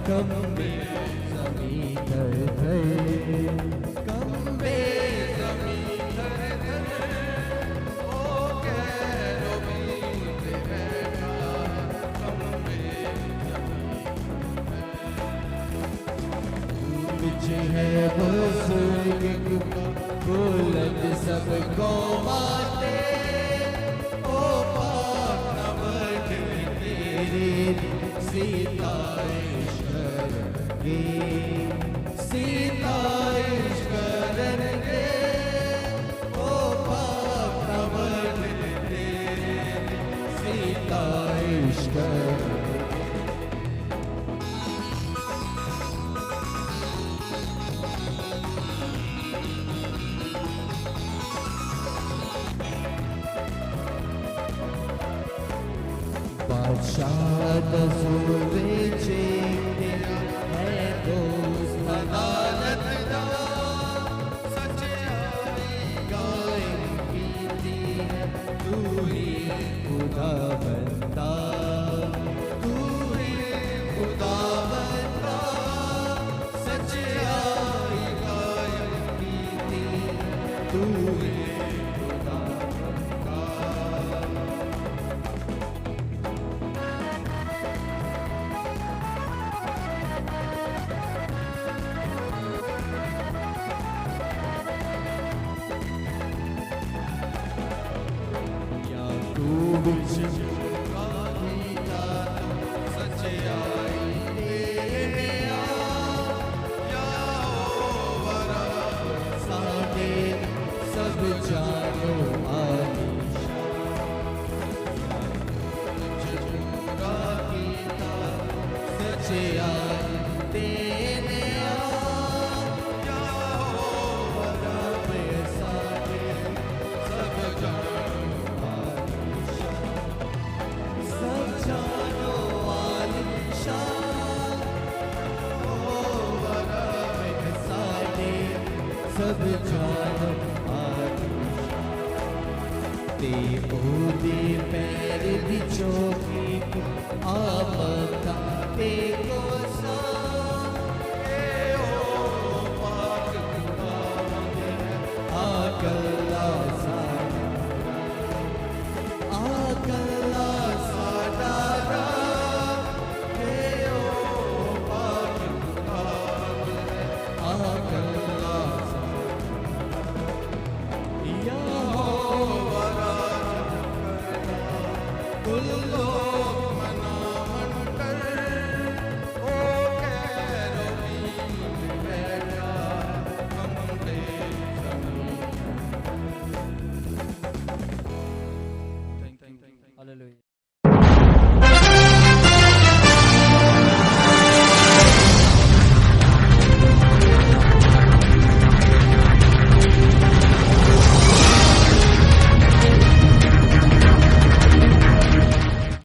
कम्बे ज़मीं दर दर, कम्बे ज़मीं दर दर, ओ गैरो बीत बैठा, कम्बे ज़मीं बिच है बुज़ुर्ग बुलंद सबको माते, ओ पाक नमक तेरे सितारिश करेंगे, सितारिश करेंगे, ओ पाक नमक तेरे सितारिश करेंगे। बादशाह दसूर बेचे तेरा है दोस्त अदालत दा, सच्चाई कायम कीती है तू ही खुदा बंदा, तू ही खुदा बंदा, सच्चाई कायम कीती, तू ही खुदा बंदा। याकूब सच्चाई तेरे वरा साडे सब जानो सच्चाई तेरे सब जानो आलिशान, साडे सब जानो ते ओदे पैर दी चौकी आमदा ते कोसा, आकल्ला साडा आकल्ला या हो कुल्लो